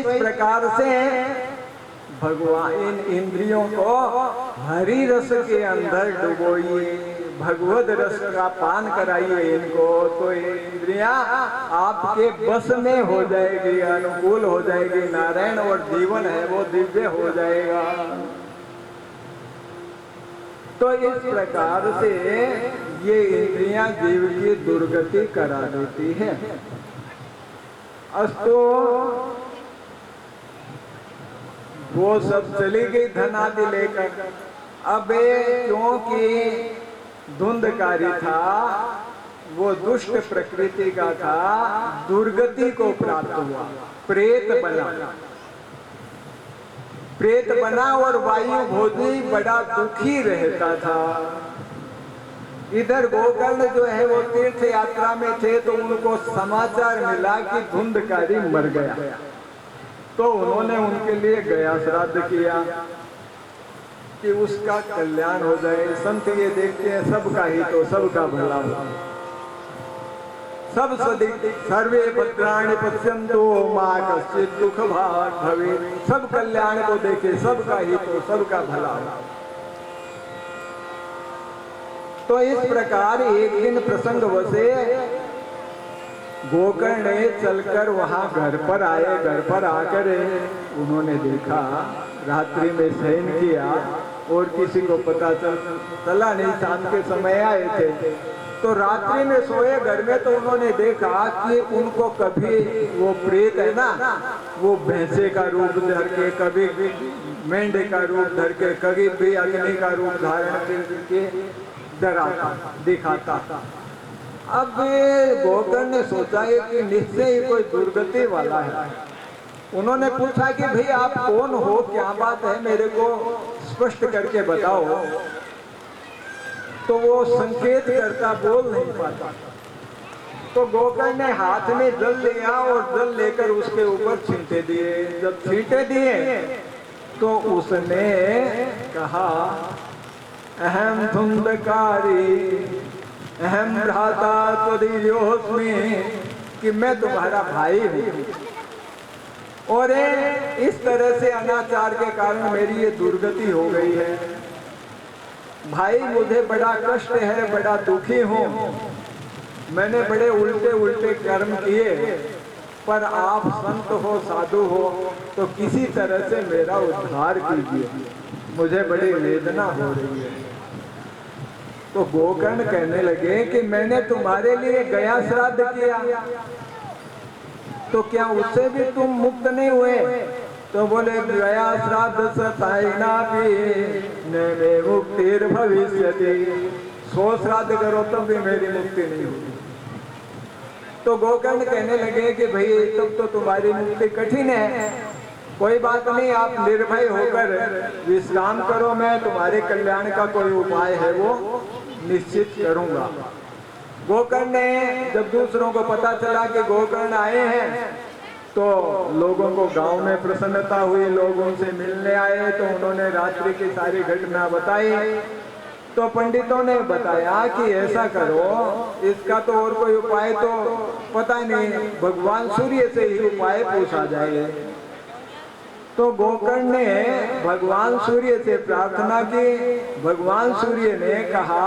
इस प्रकार से भगवान इन इंद्रियों को हरि रस के अंदर डुबोइए, भगवत रस का पान कराइए इनको, तो ये इंद्रियां आपके बस में हो जाएगी, अनुकूल हो जाएगी, नारायण और जीवन है वो दिव्य हो जाएगा। तो इस प्रकार से ये इंद्रियां जीव की दुर्गति करा देती है। अस्तु वो सब चली गई धन आदि लेकर। अब क्योंकि धुंधकारी था, वो दुष्ट प्रकृति का था, दुर्गति को प्राप्त हुआ, प्रेत बना। प्रेत बना और वायु भोजी बड़ा दुखी रहता था। इधर गोकर्ण जो है वो तीर्थ यात्रा में थे, तो उनको समाचार मिला कि धुंधकारी मर गया, तो उन्होंने उनके लिए गया श्राद्ध किया कि उसका कल्याण हो जाए। संत ये देखते हैं सबका ही तो सबका भला हो। सब सर्वे भद्राणि पश्यन्तु मा कश्चित् दुःख भाग् भवेत्। सब कल्याण को देखे, सबका ही तो सबका भला हो। तो इस प्रकार एक दिन प्रसंग वसे गोकर्ण चलकर वहां घर पर आए। घर पर आकर उन्होंने देखा, रात्रि में शयन किया और किसी को पता चला नहीं, शाम के समय आए थे। तो रात्रि में सोए घर में, तो उन्होंने देखा कि उनको कभी वो प्रेत है ना, वो भैंसे का रूप धर के, कभी मेंढे का रूप धर के, कभी भी अग्नि का रूप धारण करके डराता दिखाता। अब गोकर्ण ने सोचा कि निश्चय ही कोई दुर्गति वाला है। उन्होंने पूछा कि भाई आप कौन हो, क्या बात है, मेरे को स्पष्ट करके बताओ। तो वो संकेत करता, बोल नहीं पाता। तो गोकर्ण ने हाथ में जल लिया और जल लेकर उसके ऊपर छींटे दिए। जब छींटे दिए तो उसने कहा, अहम धुंधकारी अहम भ्राता त्वदीयोऽस्मि, कि मैं तुम्हारा भाई हूँ और इस तरह से अनाचार के कारण मेरी ये दुर्गति हो गई है। भाई मुझे बड़ा कष्ट है, बड़ा दुखी हूँ, मैंने बड़े उल्टे उल्टे कर्म किए, पर आप संत हो, साधु हो, तो किसी तरह से मेरा उद्धार कीजिए, मुझे बड़ी वेदना हो रही है। तो गोकर्ण कहने लगे कि मैंने तुम्हारे लिए गया श्राद्ध किया, तो क्या उससे भी तुम मुक्त नहीं हुए? तो बोले, गया श्राद्ध सताइनापि नैमे मुक्तिर् भविष्यति। 100 श्राद्ध करो तब भी मेरी मुक्ति नहीं होगी। तो गोकर्ण कहने लगे कि भाई तब तो तुम्हारी मुक्ति कठिन है, कोई बात नहीं, आप निर्भय होकर विश्राम करो, मैं तुम्हारे कल्याण का कोई उपाय है वो निश्चित करूंगा। गोकर्ण ने जब दूसरों को पता चला कि गोकर्ण आए हैं, तो लोगों को गांव में प्रसन्नता हुई, लोग उनसे मिलने आए। तो उन्होंने रात्रि की सारी घटना बताई। तो पंडितों ने बताया कि ऐसा करो, इसका तो और कोई उपाय तो पता नहीं, भगवान सूर्य से ही उपाय पूछा जाए। तो गोकर्ण ने भगवान सूर्य से प्रार्थना की। भगवान सूर्य ने कहा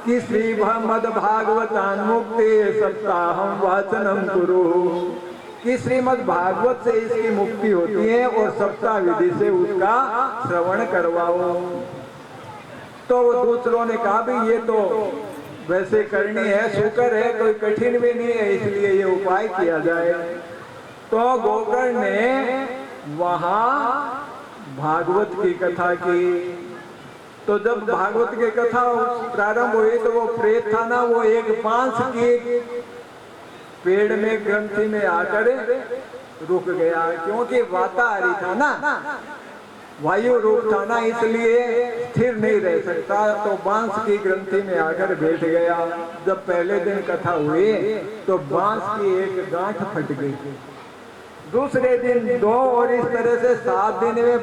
कि श्रीमद् भागवतान मुक्ति सप्ताहम वाचनम कुरु, कि श्रीमद् भागवत से इसकी मुक्ति होती है और सप्ताह विधि से उसका श्रवण करवाओ। तो दूसरों ने कहा भी ये तो वैसे करनी है, शुक्र है, कोई कठिन भी नहीं है, इसलिए ये उपाय किया जाए। तो गोकर्ण ने वहां भागवत की कथा की। तो जब भागवत की कथा प्रारंभ हुई तो वो प्रेत था ना, वो एक बांस की पेड़ में ग्रंथि में आकर रुक गया, क्योंकि वाताहारी था ना, वायु रूप था ना, इसलिए स्थिर नहीं रह सकता। तो बांस की ग्रंथि में आकर बैठ गया। जब पहले दिन कथा हुई तो बांस की एक गांठ फट गई, दूसरे दिन 2 और इस तरह से 7 दिन में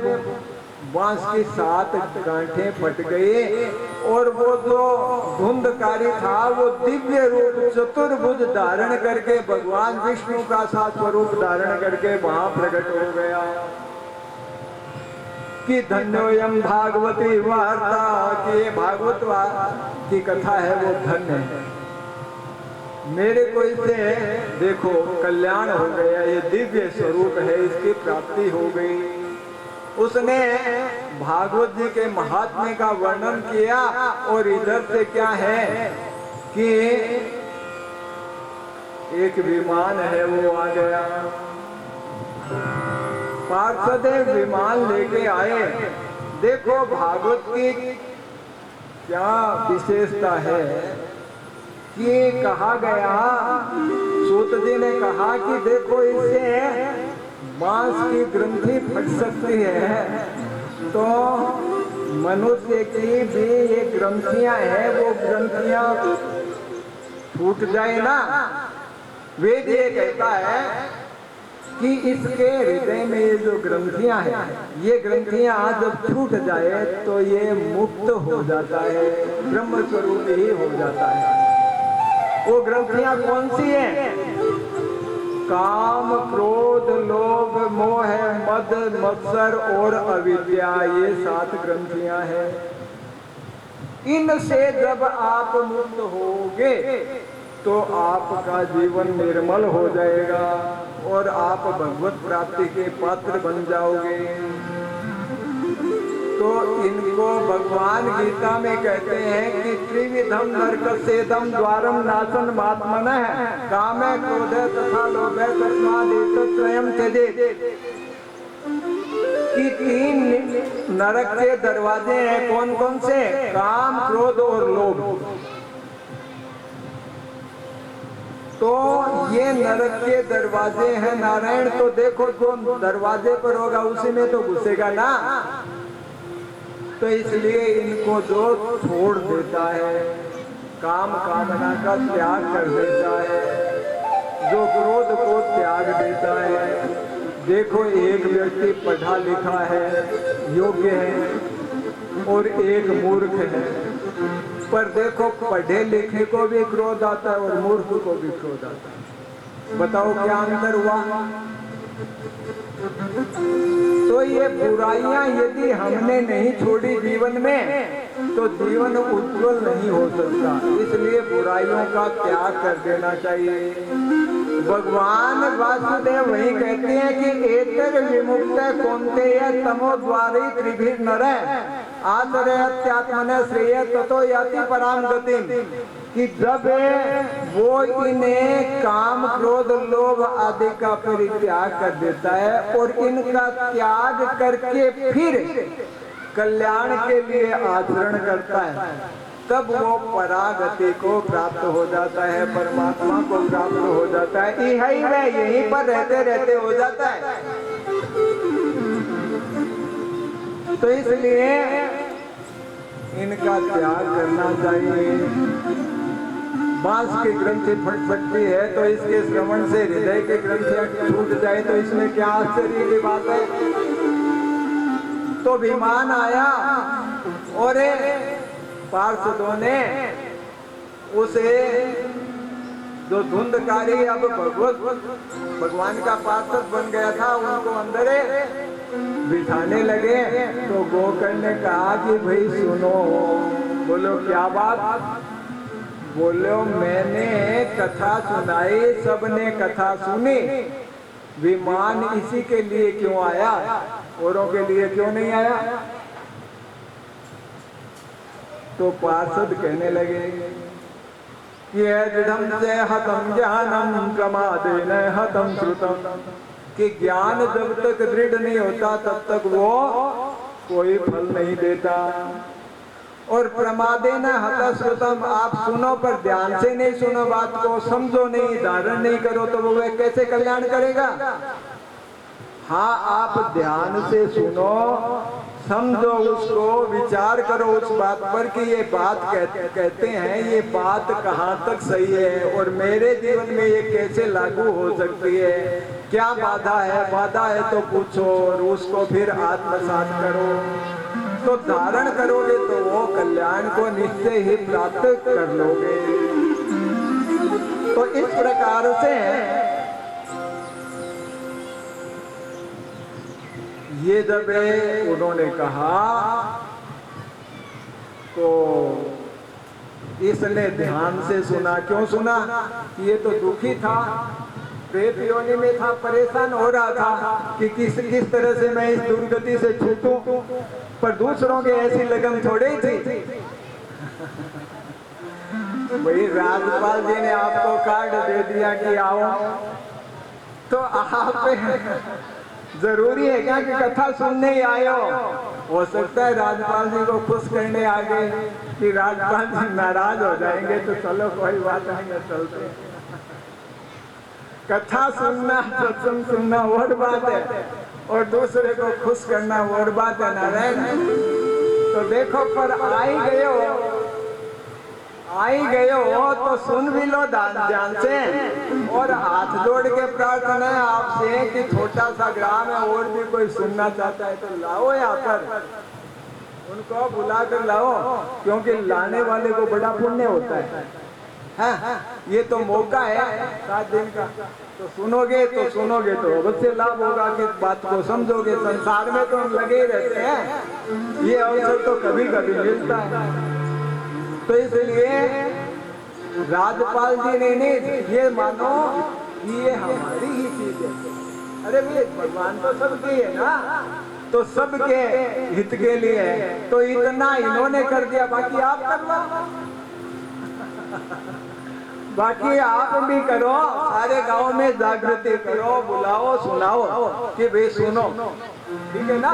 बांस की 7 गांठें फट गई और वो जो धुंधकारी था वो दिव्य रूप चतुर्भुज धारण करके भगवान विष्णु का सा स्वरूप धारण करके वहां प्रकट हो गया कि धन्योयम भागवती वार्ता, कि भागवत की कथा है वो धन्य है, मेरे को इससे देखो कल्याण हो गया, ये दिव्य स्वरूप है, इसकी प्राप्ति हो गई। उसने भागवत जी के महात्म्य का वर्णन किया और इधर से क्या है कि एक विमान है वो आ गया, पार्षद विमान लेके आए। देखो भागवत की क्या विशेषता है कि कहा गया, सूत जी ने कहा कि देखो इससे बांस की ग्रंथि फट सकती है, तो मनुष्य की भी ये ग्रंथियां हैं वो ग्रंथियां फूट जाए ना। वेद ये कहता है कि इसके हृदय में ये जो ग्रंथियां हैं, ये ग्रंथियां जब छूट जाए तो ये मुक्त हो जाता है, ब्रह्म स्वरूप ही हो जाता है। वो ग्रंथियां कौन सी हैं? काम, क्रोध, लोभ, मोह, मद, मत्सर और अविद्या, ये 7 ग्रंथियां हैं। इनसे जब आप मुक्त होगे तो आपका जीवन निर्मल हो जाएगा और आप भगवत प्राप्ति के पात्र बन जाओगे। तो इनको भगवान गीता में कहते हैं कि त्रिविधम नरकस्येदम द्वारम नाशन महात्मनः कामे क्रोधे तथा लोभे तस्मादेतत्रयम् त्यजेत्, कि 3 नरक के दरवाजे हैं। कौन कौन से? काम, क्रोध और लोभ। तो ये नरक के दरवाजे हैं नारायण, तो देखो जो दरवाजे पर होगा उसी में तो घुसेगा ना, तो इसलिए इनको जो छोड़ देता है, काम कामना का त्याग कर देता है, जो क्रोध को त्याग देता है। देखो एक व्यक्ति पढ़ा लिखा है, योग्य है और एक मूर्ख है, पर देखो पढ़े लिखे को भी क्रोध आता है और मूर्ख को भी क्रोध आता है। बताओ क्या अंतर हुआ? तो ये बुराइयां यदि हमने नहीं छोड़ी जीवन में तो जीवन उज्जवल नहीं हो सकता, इसलिए बुराइयों का त्याग कर देना चाहिए। भगवान वासुदेव वही कहते हैं कि एतर विमुक्त कौन्तेय तमो द्वारे त्रिभिर नरः आचरत्यात्मने श्रेय ततो याति पराम गतिम, कि जब वो इन्हें काम, क्रोध, लोभ आदि का परित्याग कर देता है और इनका त्याग करके फिर कल्याण के लिए आचरण करता है, तब वो परागति को प्राप्त हो जाता है, परमात्मा को प्राप्त हो जाता है। यही वह यहीं पर रहते रहते हो जाता है। तो इसलिए इनका त्याग करना चाहिए। बांस की ग्रंथि फट सकती है तो इसके श्रवण से हृदय की ग्रंथियां छूट जाए तो इसमें क्या आश्चर्य की बात है। तो विमान आया और पार्षदों ने उसे जो धुंधकारी अब भगवान का पार्षद बन गया था उनको अंदर बिठाने लगे। तो गोकर्ण ने कहा कि भाई सुनो। बोलो क्या बात? बोलो मैंने कथा सुनाई, सबने कथा सुनी, विमान इसी के लिए क्यों आया, औरों के लिए क्यों नहीं आया? तो पार्षद कहने लगे ये दृढ़ं से हतम ज्ञानम प्रमादेन हतम श्रुतम, कि ज्ञान जब तक दृढ़ नहीं होता तब तक वो कोई फल नहीं देता। और प्रमादेन हत श्रुतम, आप सुनो पर ध्यान से नहीं सुनो, बात को समझो नहीं, धारण नहीं करो तो वो कैसे कल्याण करेगा? हाँ, आप ध्यान से सुनो, समझो उसको, विचार करो उस बात पर कि ये बात कहते हैं, ये बात कहाँ तक सही है और मेरे जीवन में ये कैसे लागू हो सकती है। क्या बाधा है? बाधा है तो पूछो और उसको फिर आत्मसात करो। तो धारण करोगे तो वो कल्याण को निश्चय ही प्राप्त कर लोगे। तो इस प्रकार से ये जब उन्होंने कहा तो इसने ध्यान से सुना। क्यों सुना? ये तो दुखी था, प्रेत योनि में था, परेशान हो रहा था कि किस तरह से मैं इस दुर्गति से छूटूं। पर दूसरों की ऐसी लगन थोड़ी थी। वही राजपाल जी ने आपको कार्ड दे दिया कि आओ, तो आप जरूरी है क्या कि कथा सुनने ही आए हो सकता है राजपाल जी को खुश करने आ गए कि राजपाल जी नाराज हो जाएंगे, तो चलो कोई बात नहीं, चलते। कथा सुनना, सत्संग सुनना और बात है, और दूसरे को खुश करना और बात है। नारायण तो देखो, पर आई गए हो तो सुन भी लो ध्यान से। और हाथ जोड़ के प्रार्थना है आपसे कि छोटा सा ग्राम है, और भी कोई सुनना चाहता है तो लाओ यहाँ पर, उनको बुला कर लाओ, क्योंकि लाने वाले को बड़ा पुण्य होता है। हाँ, ये तो मौका है 7 दिन का, तो सुनोगे तो अवश्य लाभ होगा कि बात को समझोगे। संसार में तो हम लगे ही रहते हैं, ये अवसर तो कभी कभी मिलता है। तो इसलिए राजपाल जी ने नहीं, ये मानो ये हमारी ही चीज है। अरे भाई भगवान तो सबके है ना, तो सबके हित के लिए है, तो इतना इन्होंने कर दिया, बाकी आप कर लो। बाकी आप भी करो, सारे गांव में जागृति करो, बुलाओ, सुनाओ कि भाई सुनो, ठीक है ना।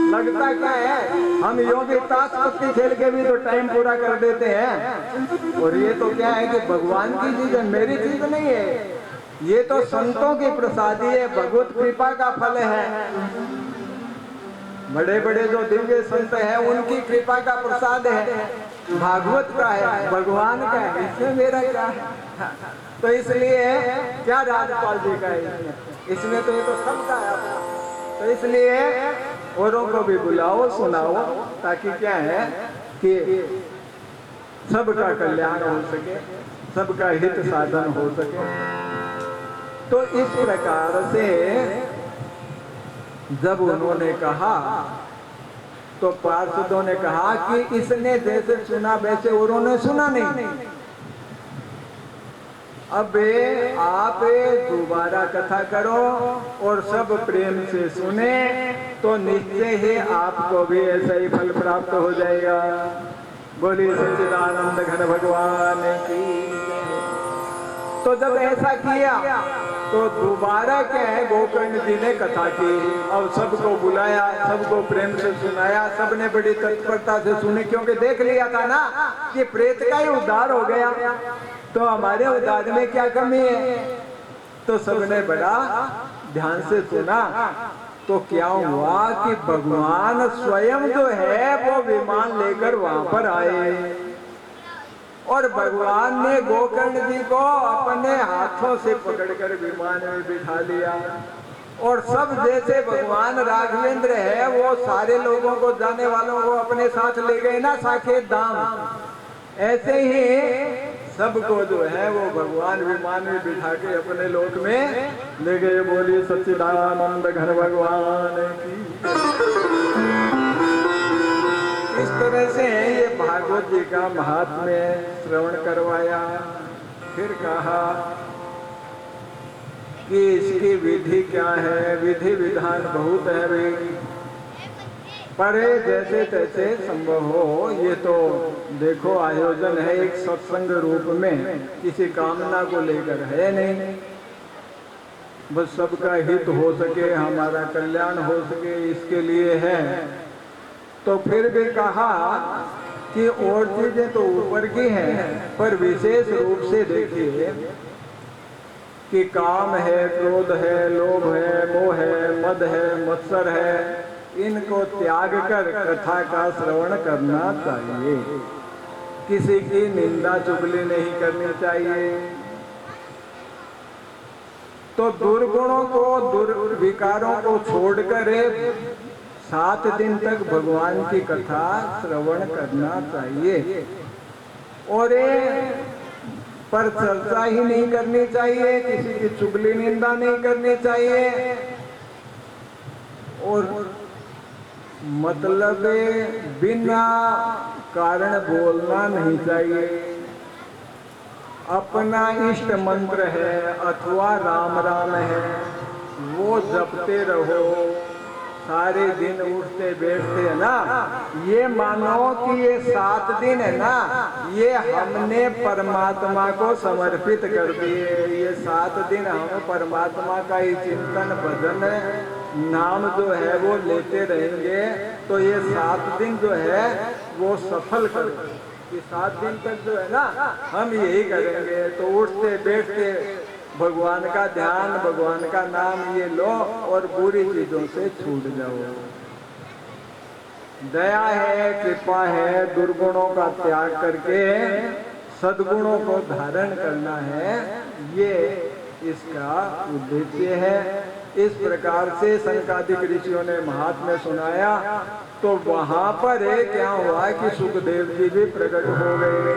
लगता क्या है, हम योगी ताश पत्ती खेल के भी तो टाइम पूरा कर देते हैं, और ये तो क्या है कि भगवान की चीज है, मेरी चीज नहीं है। ये तो संतों की प्रसादी है, भगवत कृपा का फल है। बड़े बड़े जो दिव्य संत हैं उनकी कृपा का प्रसाद है, भागवत का है, भगवान का है, इसमें मेरा क्या है। तो इसलिए क्या राजपाल जी का है इसमें, तो ये तो सबका है अपना। तो इसलिए औरों को भी बुलाओ, सुनाओ, ताकि क्या है कि सबका कल्याण हो सके, सबका हित साधन हो सके। तो इस प्रकार से जब उन्होंने कहा तो पार्षदों ने कहा कि इसने जैसे सुना वैसे उन्होंने सुना नहीं। अब आप दोबारा कथा करो और सब प्रेम से सुने, तो निश्चय ही आपको भी ऐसा ही फल प्राप्त हो जाएगा। बोलिए सच्चिदानंद घन भगवान की। तो जब ऐसा किया तो दोबारा क्या है, गोकर्ण जी ने कथा की और सबको बुलाया, सबको प्रेम से सुनाया। सबने बड़ी तत्परता से सुनी, क्योंकि देख लिया था ना कि प्रेत का ही उद्धार हो गया, तो हमारे उद्धार में क्या कमी है। तो सबने बड़ा ध्यान से सुना। तो क्या हुआ कि भगवान स्वयं जो है वो विमान लेकर वहां पर आए, और भगवान ने गोकर्ण जी को अपने हाथों से पकड़कर विमान में बिठा लिया। और सब जैसे भगवान राघवेंद्र है वो सारे लोगों को, जाने वालों को अपने साथ ले गए ना साकेत धाम, ऐसे ही सबको जो है वो भगवान विमान में बिठा के अपने लोक में ले गए। बोलिए सच्चिदानंद घन भगवान की। इस तरह से ये भागवत जी का महात्म्य श्रवण करवाया। फिर कहा कि इसकी विधि क्या है, विधि विधान बहुत है भाई, पर जैसे तैसे संभव हो। ये तो देखो आयोजन है एक सत्संग रूप में, किसी कामना को लेकर है नहीं, बस सबका हित हो सके, हमारा कल्याण हो सके, इसके लिए है। तो फिर भी कहा कि और चीजें तो ऊपर की हैं, पर विशेष रूप से देखिए कि काम है, क्रोध है, लोभ है, मोह है, मद है, मत्सर है, इनको त्याग कर कथा का श्रवण करना चाहिए। किसी की निंदा चुगली नहीं करनी चाहिए, तो दुर्गुणों को, दुर्विकारों को छोड़कर 7 दिन तक भगवान की कथा श्रवण करना चाहिए। और पर चर्चा ही नहीं करनी चाहिए, किसी की चुगली निंदा नहीं करनी चाहिए, और मतलब बिना कारण बोलना नहीं चाहिए। अपना इष्ट मंत्र है अथवा राम राम है, वो जपते रहो सारे दिन, उठते बैठते है ना। ये मानो कि ये 7 दिन है ना, ये हमने परमात्मा को समर्पित कर दिए। ये 7 दिन हम परमात्मा का ही चिंतन, भजन, नाम जो है वो लेते रहेंगे, तो ये 7 दिन जो है वो सफल कर, कि 7 दिन तक जो है ना हम यही करेंगे। तो उठते बैठते भगवान का ध्यान, भगवान का नाम ये लो और बुरी चीजों से छूट जाओ। दया है, कृपा है, दुर्गुणों का त्याग करके सद्गुणों को धारण करना है, ये इसका उद्देश्य है। इस प्रकार से सनकादिक ऋषियों ने महात्म्य सुनाया। तो वहां पर क्या हुआ कि सुखदेव जी भी प्रकट हो गए,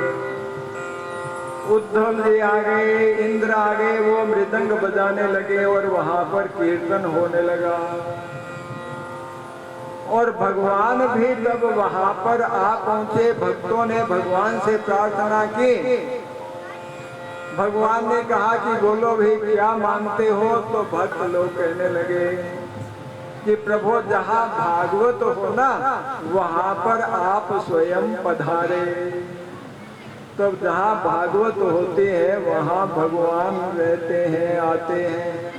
उद्धव जी आ गए, इंद्र आ गए, वो मृदंग बजाने लगे और वहां पर कीर्तन होने लगा। और भगवान भी जब वहां पर आ पहुंचे, भक्तों ने भगवान से प्रार्थना की। भगवान ने कहा कि बोलो भाई क्या मांगते हो। तो भक्त लोग कहने लगे कि प्रभु जहां भागवत हो ना, वहां पर आप स्वयं पधारे। तो जहाँ भागवत होते हैं वहाँ भगवान रहते हैं, आते हैं।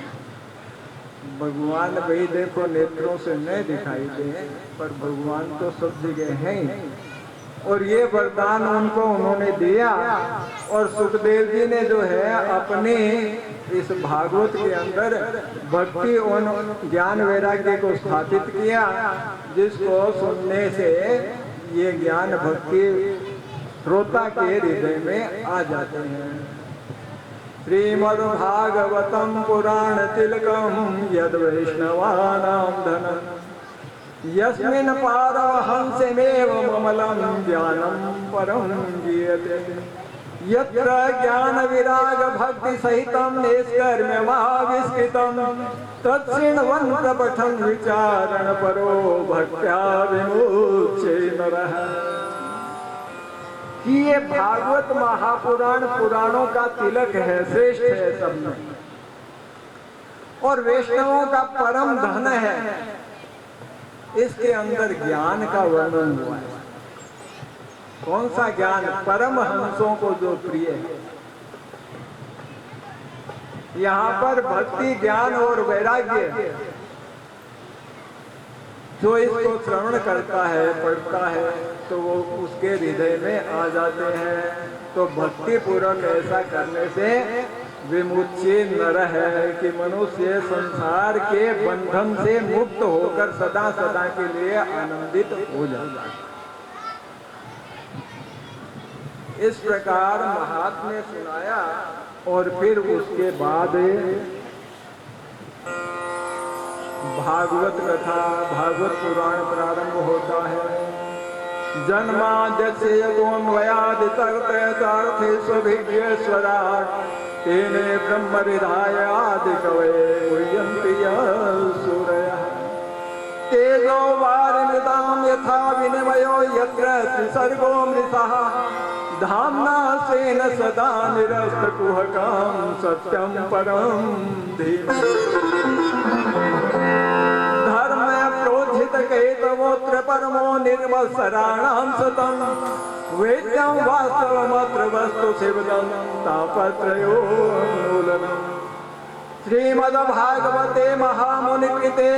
भगवान भाई देखो नेत्रों से नहीं दिखाई दे, पर भगवान तो सब जगह हैं। और ये वरदान उनको उन्होंने दिया। और सुखदेव जी ने जो है अपने इस भागवत के अंदर भक्ति और ज्ञान वैराग्य को स्थापित किया, जिसको सुनने से ये ज्ञान भक्ति श्रोता के हृदय में आ जाते हैं। श्रीमद् भागवतम पुराण तिलकम यद वैष्णवानां धनम, यस्मिन् पारमहंसमेव ममलं ज्ञानं परं गीयते। यत्र ज्ञान विराग भक्ति सहितं नैष्कर्म्यमाविष्कृतं, तच्छृण्वन् प्रपठन् विचारण परो भक्त्या विमुच्य नरः। कि ये भागवत महापुराण पुराणों का तिलक है, श्रेष्ठ है सब में, और वैष्णवों का परम धन है। इसके अंदर ज्ञान का वर्णन हुआ है। कौन सा ज्ञान? परमहंसों को जो प्रिय है। यहाँ पर भक्ति, ज्ञान और वैराग्य जो इसको श्रवण करता है, पढ़ता है, तो वो उसके हृदय में आ जाते हैं। तो भक्ति पूर्वक ऐसा करने से विमुच्य नर है कि मनुष्य संसार के बंधन से मुक्त होकर सदा सदा के लिए आनंदित हो जाता है। इस प्रकार महात्म्य सुनाया। और फिर उसके बाद भागवत कथा, भागवत पुराण प्रारंभ होता है। जन्माद्यस्य यतोऽन्वयादितरतश्चार्थेष्वभिज्ञेश्वराट् तेने ब्रह्महृदाय आदिकवये मुह्यन्ति सूरयः। तेजो वारिमृतां यथा विनिमयो यत्र त्रिसर्गो मृषः, धाम्ना स्वेन सदा निरस्तकुहकं सत्यं परं धीमहि। धर्म प्रोज्झित केतवोऽत्र परमो निर्मत्सराणां सतं, वेद्यं वास्तवमत्र वस्तु शिवदं तापत्रयोन्मूलनम्। श्रीमद्भागवते महामुनिकृते।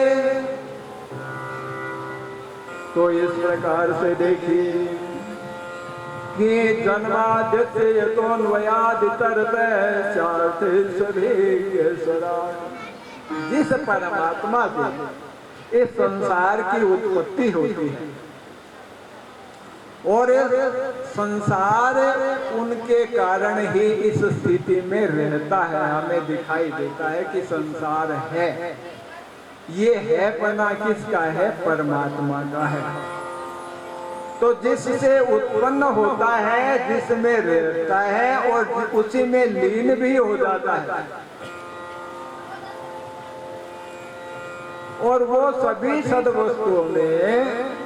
तो इस प्रकार से देखिए कि जन्माद्यस्य यतोऽन्वयादितरतश्चार्थेष्वभिज्ञेश्वराट्, जिस परमात्मा से इस संसार की उत्पत्ति होती है, और संसार उनके कारण ही इस स्थिति में रहता है। हमें दिखाई देता है कि संसार है, ये है पना किसका है? परमात्मा का है। तो जिससे उत्पन्न होता है, जिसमें रहता है और उसी में लीन भी हो जाता है, और वो सभी सद्वस्तुओं में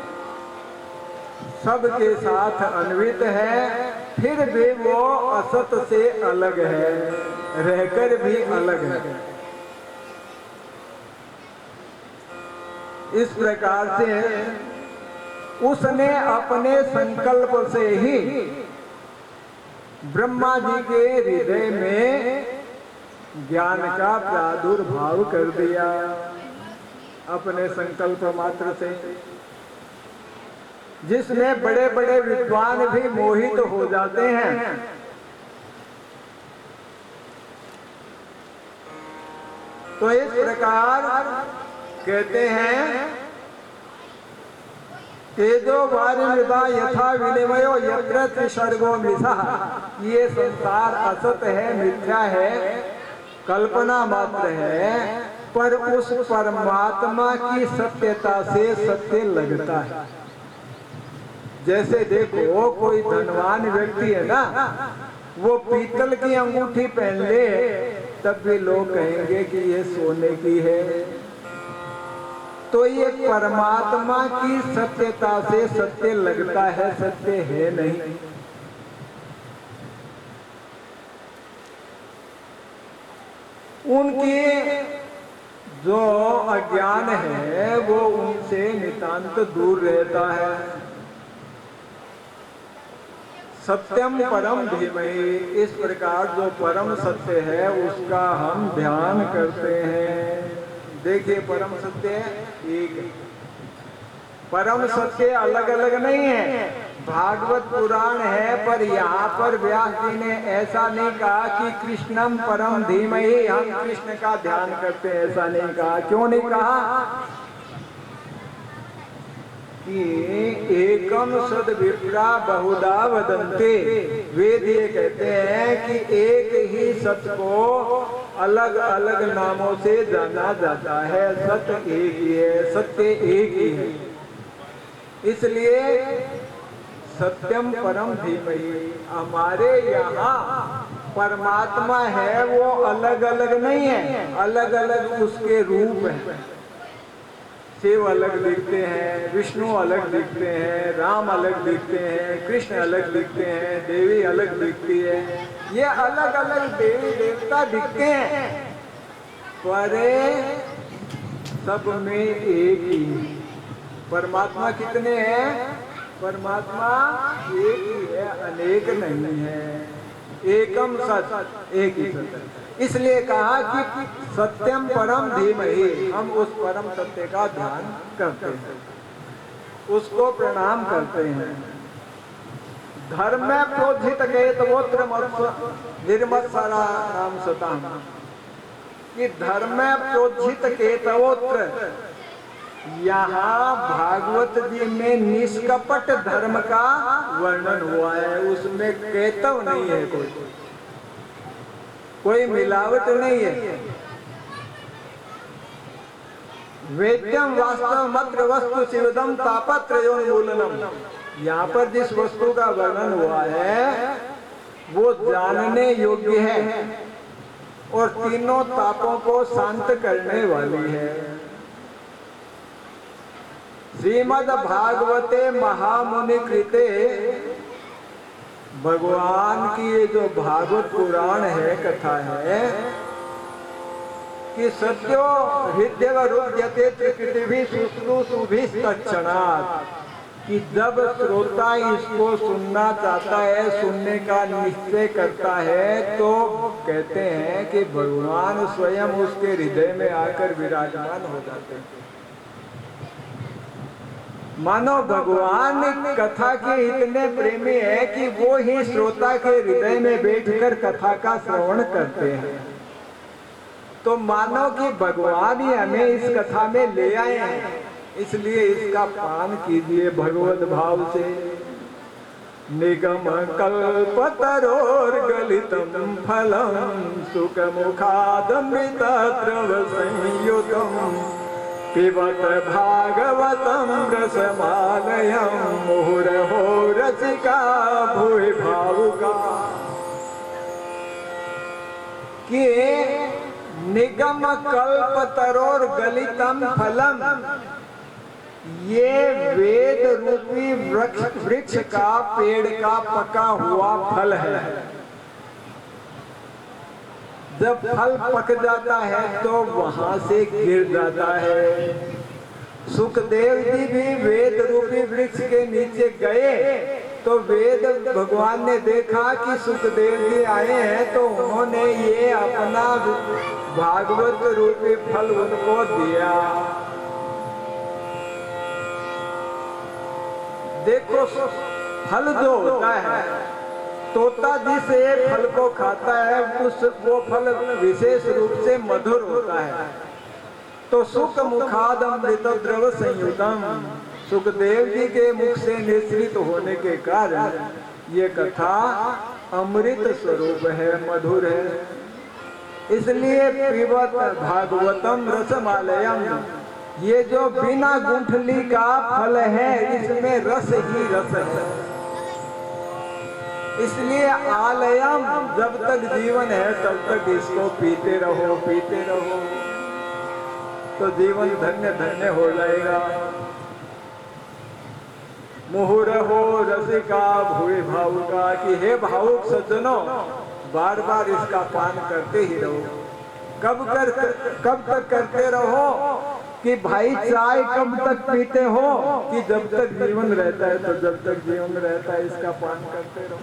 सबके साथ अन्वित है, फिर भी वो असत से अलग है, रहकर भी अलग है। इस प्रकार से उसने अपने संकल्प से ही ब्रह्मा जी के हृदय में ज्ञान का प्रादुर्भाव कर दिया, अपने संकल्प मात्र से, जिसमें बड़े बड़े विद्वान भी मोहित हो जाते हैं। तो इस प्रकार कहते हैं, तेजो वारिमृदा यथा विनिमयो यत्र त्रिसर्गो मृषः, ये संसार असत है, मिथ्या है, कल्पना मात्र है, पर उस परमात्मा की सत्यता से सत्य लगता है। जैसे देखो, कोई धनवान व्यक्ति है ना, वो पीतल की अंगूठी पहन ले तब भी लोग कहेंगे कि ये सोने की है। तो ये परमात्मा की सत्यता से सत्य लगता है, सत्य है नहीं। उनकी जो अज्ञान है वो उनसे नितांत दूर रहता है। सत्यम परम धीमहि, इस प्रकार जो परम सत्य है उसका हम ध्यान करते हैं। देखिए, परम सत्य एक, परम सत्य अलग अलग नहीं है। भागवत पुराण है, पर यहाँ पर व्यास जी ने ऐसा नहीं कहा कि कृष्णम परम धीमहि, हम कृष्ण का ध्यान करते हैं, ऐसा नहीं कहा। क्यों नहीं कहा? कि एकम सद विप्रा बहुधा वदन्ते, वेद ये कहते हैं कि एक ही सत्य को अलग अलग नामों से जाना जाता है। सत्य एक ही है, सत्य एक ही है। इसलिए सत्यम परम धीमहि, हमारे यहाँ परमात्मा है वो अलग अलग नहीं है, अलग अलग उसके रूप हैं। शिव अलग दिखते हैं, विष्णु अलग दिखते हैं, राम अलग दिखते हैं, कृष्ण अलग दिखते हैं, देवी अलग दिखती है। ये अलग अलग देवी देवता दिखते हैं, पर सब में एक ही। परमात्मा कितने हैं? परमात्मा एक ही है, अनेक नहीं है। एकम सत, एक ही सत्य। इसलिए कहा कि सत्यम परम धीमहि, हम उस परम सत्य का ध्यान करते हैं, उसको प्रणाम करते हैं। धर्म में प्रोज्झित केतवोत्र निर्मत्सरा नाम सताम, कि धर्म में प्रोज्झित केतवोत्र, यहाँ भागवत जी में निष्कपट धर्म का वर्णन हुआ है, उसमें केतव नहीं है, कोई मिलावट नहीं है। वेद्यम वास्तव मत्र वस्तु शिवदम तापत्रयोन्मूलनम, यहाँ पर जिस वस्तु का वर्णन हुआ है वो जानने योग्य है और तीनों तापों को शांत करने वाली है। श्रीमद् भागवते महामुनि कृते, भगवान की ये जो भागवत पुराण है, कथा है, कि सत्यो हृदयवरुध्यते त्रिकृतिभिः शुश्रूषुभिस्तत्क्षणात्, कि जब श्रोता इसको सुनना चाहता है, सुनने का निश्चय करता है, तो कहते हैं कि भगवान स्वयं उसके हृदय में आकर विराजमान हो जाते हैं। मानो भगवान कथा के इतने प्रेमी है कि वो ही श्रोता के हृदय में बैठकर कथा का श्रवण करते हैं। तो मानो कि भगवान ही हमें इस कथा में ले आए हैं, इसलिए इसका पान कीजिए भगवत भाव से। निगम कल्पतरोर्गलितं फलं सुखमुखादमृतद्रव संयुतं पिबत भागवतं रसमालयं मुहुरहो रसिका भुवि भावुका। कि निगम कल्पतरोर्गलितं फलम, ये वेद रूपी वृक्ष का, पेड़ का पका हुआ फल है। जब फल पक जाता है तो वहां से गिर जाता है। सुखदेव जी भी वेद रूपी वृक्ष के नीचे गए तो वेद भगवान ने देखा कि सुखदेव जी आए हैं, तो उन्होंने ये अपना भागवत रूपी फल उनको दिया। देखो, फल जो होता है, तोता जिस फल को खाता है वो फल विशेष रूप से मधुर होता है। तो सुख मुखाद अमृत द्रव संयुतम, सुखदेव जी के मुख से निश्रित होने के कारण ये कथा अमृत स्वरूप है, मधुर है। इसलिए पिबत भागवतम रसमालयम, ये जो बिना गुंठली का फल है इसमें रस ही रस है। इसलिए आलयम, जब तक जीवन है तब तक इसको पीते रहो, पीते रहो, तो जीवन धन्य धन्य हो जाएगा। मुहुरहो रसिका भुवि भावुका, कि हे भावुक सज्जनों, बार बार इसका पान करते ही रहो। कब तक करते रहो? कि भाई चाय कब तक पीते हो? कि जब तक जीवन रहता है, तो जब तक जीवन रहता है इसका पान करते रहो।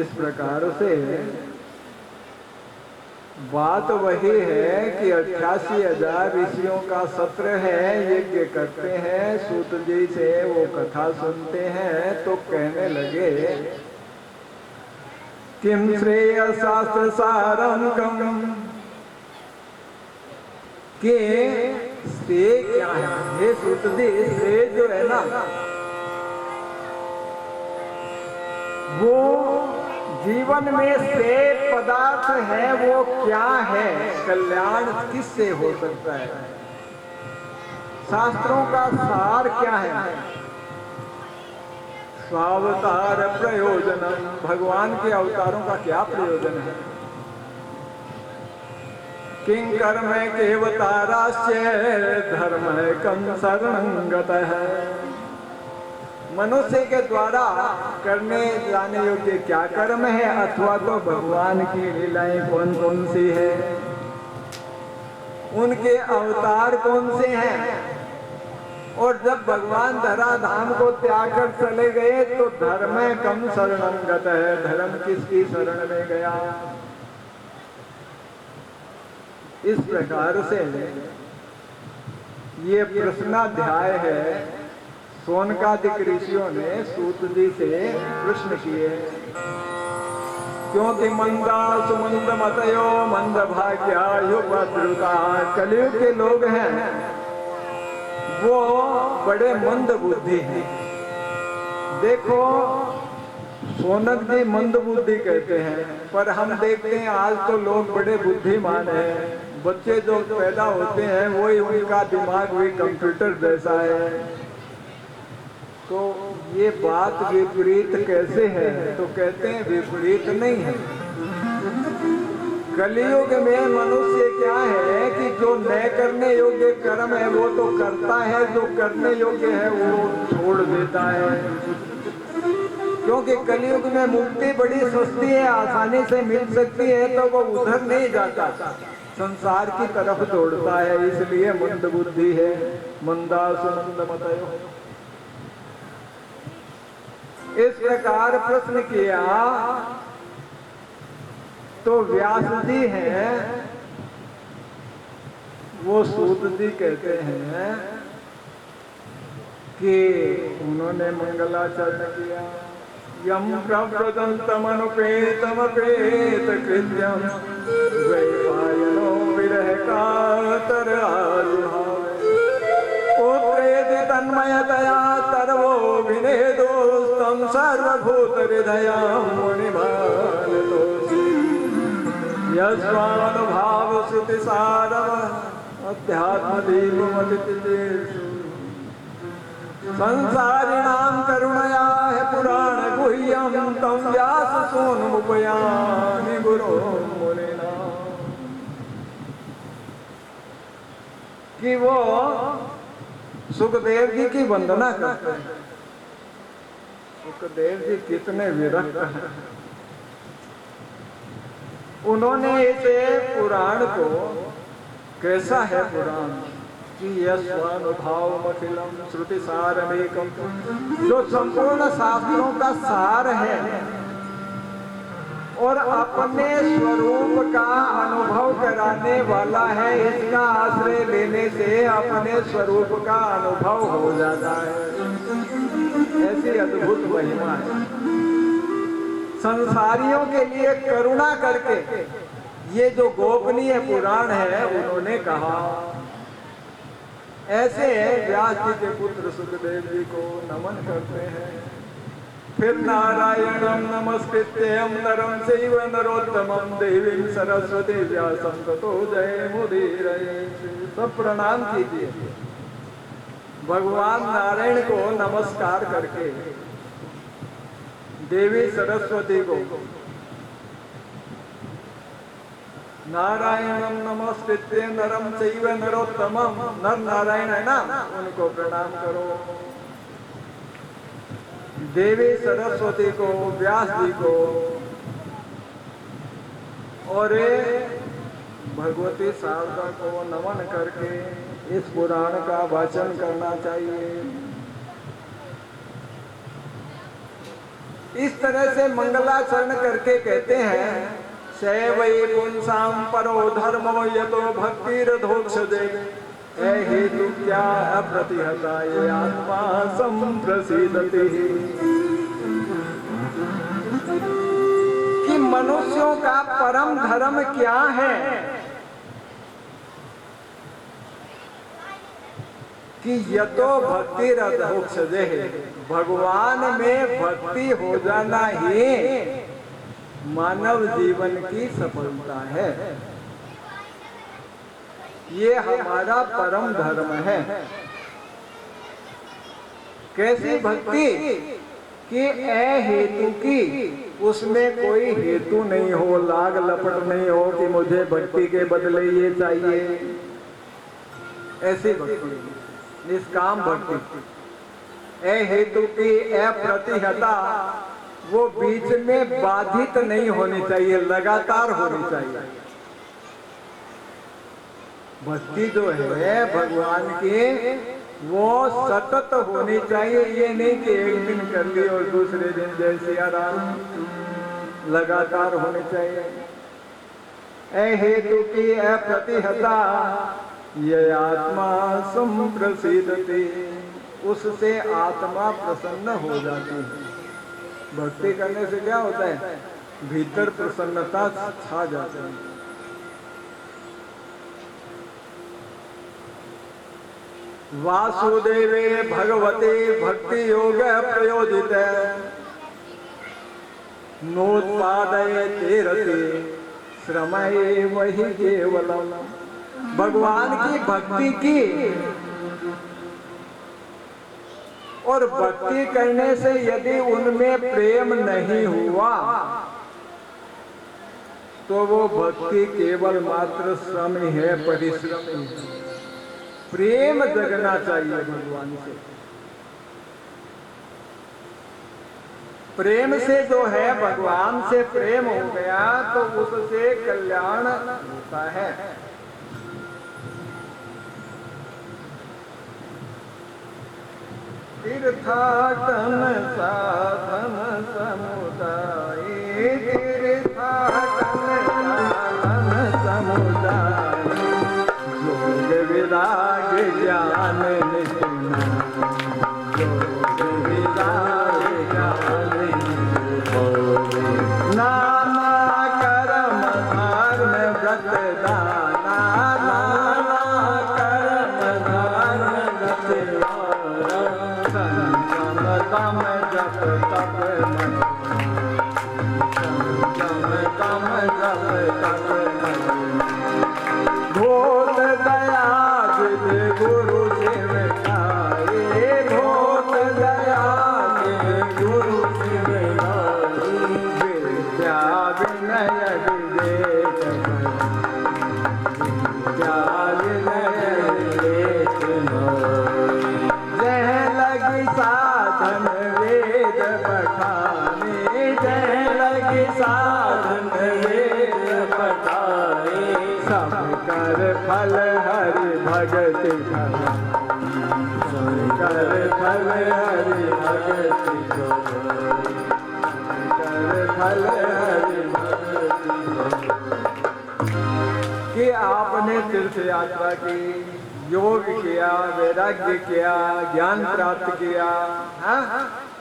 इस प्रकार से बात वही है कि 88,000 ऋषियों का सत्र है, यज्ञ करते हैं, सूत जी से वो कथा सुनते हैं, तो कहने लगे किम श्रेय शास्त्र सारम कम, कि श्रेय क्या है? ये सूत जी, श्रेय जो है ना, वो जीवन में श्रेय पदार्थ है, वो क्या है? कल्याण किससे हो सकता है? शास्त्रों का सार क्या है? स्वावतार प्रयोजनम, भगवान के अवतारों का क्या प्रयोजन है? किं कर्म केवतारास्य धर्म कम शरणंगत है, मनुष्य के द्वारा करने जाने योग्य क्या कर्म है, अथवा तो भगवान की लीलाएं कौन कौन सी है, उनके अवतार कौन से हैं। और जब भगवान धराधाम को त्याग कर चले गए तो धर्म कम शरणंगत है, धर्म किसकी शरण में गया? इस प्रकार से ये प्रश्नाध्याय है। सोनकादिक ऋषियों ने सूत जी से प्रश्न किए, क्योंकि मंदा सुमंद मतयो मंद भाग्यायुपद्रुता, कलयुग के लोग हैं वो बड़े मंद बुद्धि हैं। देखो, सोनक जी मंद बुद्धि कहते हैं, पर हम देखते हैं आज तो लोग बड़े बुद्धिमान हैं। बच्चे जो पैदा होते हैं वही उनका दिमाग भी कंप्यूटर जैसा है। तो ये बात विपरीत कैसे है? तो कहते हैं विपरीत नहीं है। कलियुग में मनुष्य क्या है कि जो न करने योग्य कर्म है वो तो करता है, जो करने योग्य है वो छोड़ देता है। क्योंकि कलियुग में मुक्ति बड़ी सस्ती है, आसानी से मिल सकती है, तो वो उधर नहीं जाता, संसार की तरफ दौड़ता है। इसलिए मंद बुद्धि है। मंदा सुमंद मतयो, इस प्रकार प्रश्न किया तो व्यास जी हैं वो सूत जी कहते हैं कि उन्होंने मंगलाचरण किया। यम प्रव्रजन्तमनुपेतमपेत कृत्यं द्वैपायनो विरह कातर आजुहावे, पुत्रेति तन्मयतया सर्वो विनेदो सर्वभूत हृदयं मुनिमानतोऽसि यस्वानुभाव श्रुति सारव अध्यात्म दीपमतितेषु संसारिणां करुणया है पुराण गुह्यं तं व्यास सोनमुपयामि गुरो मुनिना। कि वो सुखदेव जी की वंदना करते हैं। सुखदेव जी कितने विरक्त हैं। उन्होंने इसे पुराण को, कैसा है पुराण कि यस्वानुभावमखिलं श्रुति सारमेकं, जो संपूर्ण शास्त्रों का सार है और अपने स्वरूप का अनुभव कराने वाला है। इसका आश्रय लेने से अपने स्वरूप का अनुभव हो जाता है। ऐसी अद्भुत महिमा है। संसारियों के लिए करुणा करके ये जो गोपनीय पुराण है उन्होंने कहा। ऐसे व्यास जी के पुत्र सुखदेव जी को नमन करते हैं। फिर नारायणं नमस्कृत्यं नरं चैव नरोत्तमं देवीं सरस्वती व्यासं ततो जयमुदीरये। सब प्रणाम कीजिए। भगवान नारायण को नमस्कार करके देवी सरस्वती को, नारायणं नमस्कृत्य नरं चैव नरोत्तमं, नर नारायण है ना, उनको प्रणाम करो। देवी सरस्वती को, व्यास जी को और भगवती शारदा को नमन करके इस पुराण का वाचन करना चाहिए। इस तरह से मंगलाचरण करके कहते हैं सैवै पुंसां परो धर्मो यतो भक्तिरधोक्षजे हेतु क्या अप्रतिहता ये आत्मा संप्रसीदति। कि मनुष्यों का परम धर्म क्या है कि यतो भक्तिरधोक्षजे, भगवान में भक्ति हो जाना ही मानव जीवन की सफलता है। ये हमारा परम धर्म है। कैसी भक्ति कि हेतु की, उसमें कोई हेतु नहीं हो, लाग लपट नहीं हो कि मुझे भक्ति के बदले ये चाहिए। ऐसी भक्ति, निष्काम भक्ति। हेतु की अप्रतिहता, वो बीच में बाधित नहीं होनी चाहिए, लगातार होनी चाहिए। भक्ति जो है भगवान की वो सतत होनी चाहिए। ये नहीं कि एक दिन कर ली और दूसरे दिन जय सिया राम, लगातार होनी चाहिए। हेतु की अप्रतिहता ये आत्मा संप्रसीदति, उससे आत्मा प्रसन्न हो जाती है। भक्ति करने से क्या होता है? भीतर प्रसन्नता छा जाती है। वासुदेवे भगवते भक्ति योग प्रयोजित नोत्पादयते रते श्रमये वही केवलम। भगवान की भक्ति की और भक्ति करने से यदि उनमें प्रेम नहीं हुआ तो वो भक्ति केवल मात्र श्रम ही है, परिश्रम ही है। प्रेम जगना चाहिए भगवान से। प्रेम से जो है, भगवान से प्रेम हो गया तो उससे कल्याण होता है। तीर्थाटन साधन समुदाय, तीर्थाटन साधन समुदाय, योग विराग ज्ञान निपुण, योग विराग ज्ञान नाना कर्म धर्म व्रत दाना, नाना कर्म धर्म व्रत दाना, संगम तम जप तप के गुरु शिवनाई, भूत दया के गुरु शिवनाई, विद्या विनय विवेक विद्या विनय विवेक मोई। जह लगी साधन वेद पठाने, जह लगी साधन वेद पठाने, सब कर फल हरि भगति करो, सब कर फल हरि भगति करो, कर फल हरि भगति करो। कि आपने तीर्थ यात्रा की, योग किया, वैराग्य किया, ज्ञान प्राप्त किया,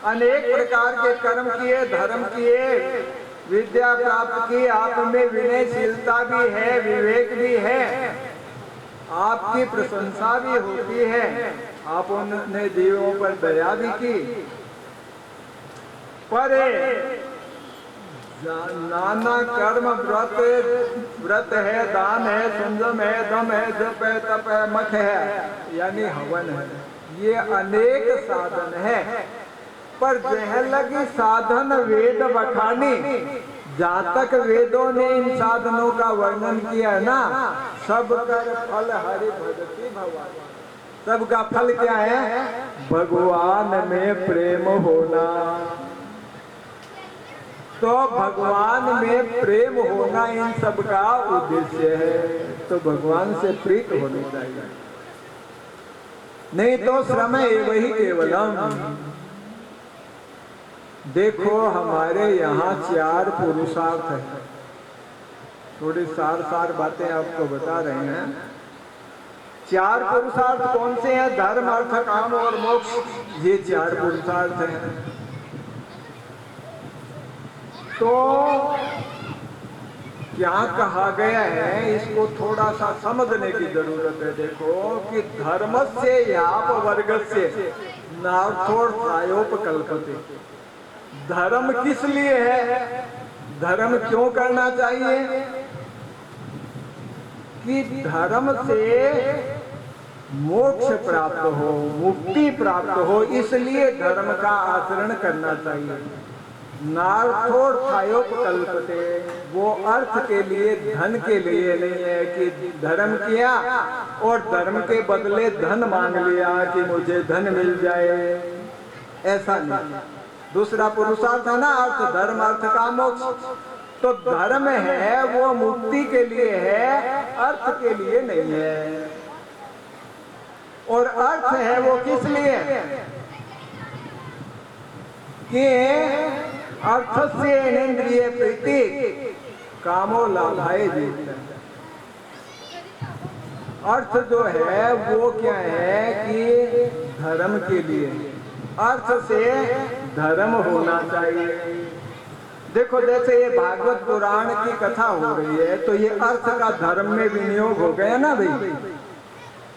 अनेक प्रकार के कर्म किए, धर्म किए, विद्या प्राप्त की, आप में विनयशीलता भी है, विवेक भी है, आपकी प्रशंसा भी होती है, आपने जीवों पर दया भी की, पर नाना कर्म व्रत है, दान है, संयम है, दम है, जप है, तप है, मठ है, यानी हवन है, ये अनेक साधन है। पर जह लगी साधन वेद बखानी, जहाँ तक वेदों ने इन साधनों का वर्णन किया है ना, सब कर फल हरि भगति भगवान। सबका फल क्या है? भगवान में प्रेम होना। तो भगवान में प्रेम होना इन सब का उद्देश्य है। तो भगवान से प्रीत होनी चाहिए, नहीं तो श्रम वही केवलम। देखो हमारे यहाँ 4 पुरुषार्थ है, थोड़ी सार बातें आपको बता रहे हैं। 4 पुरुषार्थ कौन से हैं? धर्म, अर्थ, काम और मोक्ष, ये 4 पुरुषार्थ हैं। तो क्या कहा गया है, इसको थोड़ा सा समझने की जरूरत है। देखो कि धर्मस्य याप वर्गस्य नार्थोपकल्पते। धर्म किस लिए है? धर्म क्यों करना चाहिए? कि धर्म से मोक्ष प्राप्त हो, मुक्ति प्राप्त हो, इसलिए धर्म का आचरण करना चाहिए। नार्थोपकल्पते, वो अर्थ के लिए, धन के लिए नहीं है कि धर्म किया और धर्म के बदले धन मांग लिया कि मुझे धन मिल जाए, ऐसा नहीं। दूसरा पुरुषार्थ है ना, अर्थ, धर्म, अर्थ का मोक्ष। तो धर्म है वो मुक्ति के लिए है, अर्थ के लिए नहीं है। और अर्थ है वो किस लिए? कि अर्थ से इंद्रिय प्रीति कामो लाभाए जीवन। अर्थ जो है वो क्या है कि धर्म के लिए, अर्थ से धर्म होना चाहिए। देखो जैसे ये भागवत पुराण की कथा हो रही है, तो ये अर्थ का धर्म में विनियोग हो गया ना भाई।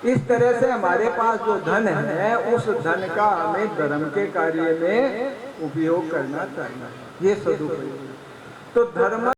इस तरह से हमारे पास जो धन है, उस धन का हमें धर्म के कार्य में उपयोग करना चाहिए, ये सदुपयोग। तो धर्म